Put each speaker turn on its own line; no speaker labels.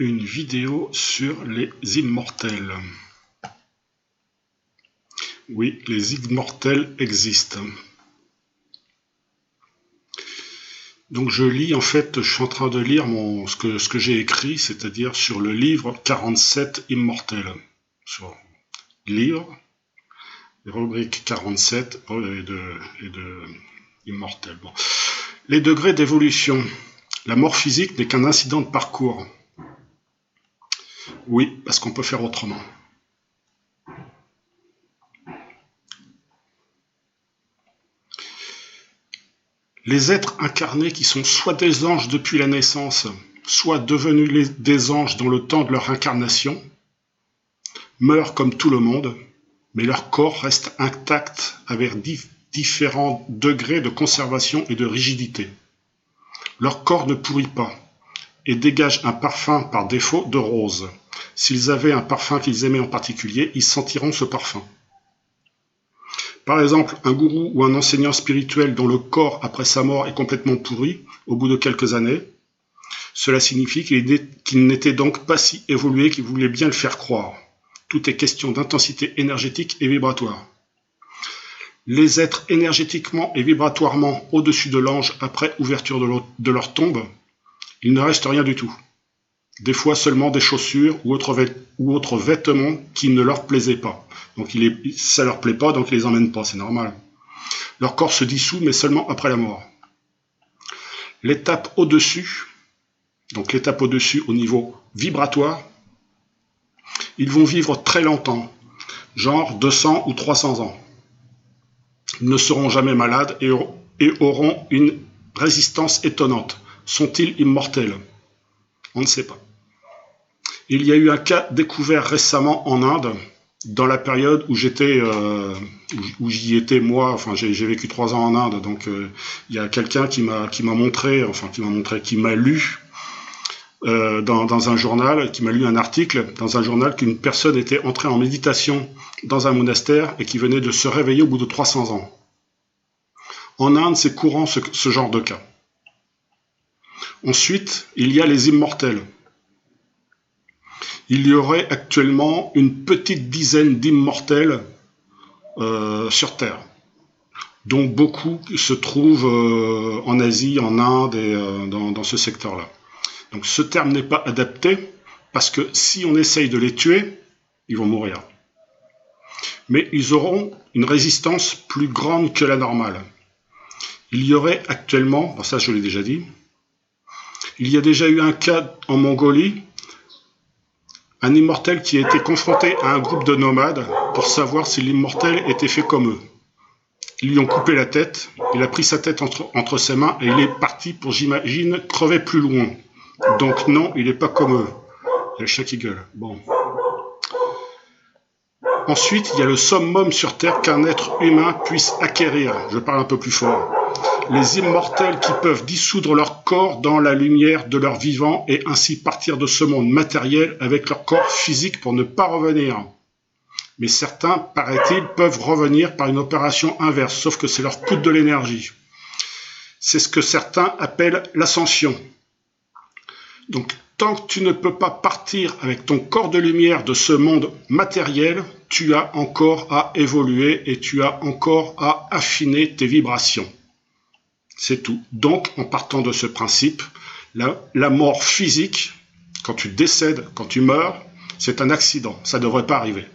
Une vidéo sur les immortels. Oui, les immortels existent. Donc je lis, en fait, je suis en train de lire ce que j'ai écrit, c'est-à-dire sur le livre 47 immortels. Sur livre, rubrique 47 et de immortels. Bon. Les degrés d'évolution. La mort physique n'est qu'un incident de parcours. Oui, parce qu'on peut faire autrement. Les êtres incarnés qui sont soit des anges depuis la naissance, soit devenus des anges dans le temps de leur incarnation, meurent comme tout le monde, mais leur corps reste intact avec différents degrés de conservation et de rigidité. Leur corps ne pourrit pas et dégage un parfum par défaut de rose. S'ils avaient un parfum qu'ils aimaient en particulier, ils sentiront ce parfum. Par exemple, un gourou ou un enseignant spirituel dont le corps après sa mort est complètement pourri au bout de quelques années, cela signifie qu'il n'était donc pas si évolué qu'il voulait bien le faire croire. Tout est question d'intensité énergétique et vibratoire. Les êtres énergétiquement et vibratoirement au-dessus de l'ange après ouverture de leur tombe, il ne reste rien du tout. Des fois seulement des chaussures ou autres vêtements qui ne leur plaisaient pas. Donc ça leur plaît pas, donc ils les emmènent pas, c'est normal. Leur corps se dissout, mais seulement après la mort. L'étape au-dessus, donc l'étape au-dessus au niveau vibratoire, ils vont vivre très longtemps, genre 200 ou 300 ans. Ils ne seront jamais malades et auront une résistance étonnante. Sont-ils immortels? On ne sait pas. Il y a eu un cas découvert récemment en Inde, dans la période où où j'y étais moi. Enfin, j'ai vécu 3 ans en Inde, donc il y a quelqu'un qui m'a lu dans un journal, qui m'a lu un article dans un journal qu'une personne était entrée en méditation dans un monastère et qui venait de se réveiller au bout de 300 ans. En Inde, c'est courant ce genre de cas. Ensuite, il y a les immortels. Il y aurait actuellement une petite dizaine d'immortels sur Terre, dont beaucoup se trouvent en Asie, en Inde et dans ce secteur-là. Donc ce terme n'est pas adapté parce que si on essaye de les tuer, ils vont mourir. Mais ils auront une résistance plus grande que la normale. Il y aurait actuellement, bon ça je l'ai déjà dit, il y a déjà eu un cas en Mongolie, un immortel qui a été confronté à un groupe de nomades pour savoir si l'immortel était fait comme eux. Ils lui ont coupé la tête, il a pris sa tête entre ses mains et il est parti pour, j'imagine, crever plus loin. Donc non, il n'est pas comme eux. Il y a le chien qui gueule. Bon. Ensuite, il y a le summum sur Terre qu'un être humain puisse acquérir. Je parle un peu plus fort. Les immortels qui peuvent dissoudre leur corps dans la lumière de leur vivant et ainsi partir de ce monde matériel avec leur corps physique pour ne pas revenir. Mais certains, paraît-il, peuvent revenir par une opération inverse, sauf que ça leur coûte de l'énergie. C'est ce que certains appellent l'ascension. Donc, tant que tu ne peux pas partir avec ton corps de lumière de ce monde matériel, tu as encore à évoluer et tu as encore à affiner tes vibrations. C'est tout. Donc, en partant de ce principe, la mort physique, quand tu décèdes, quand tu meurs, c'est un accident. Ça ne devrait pas arriver.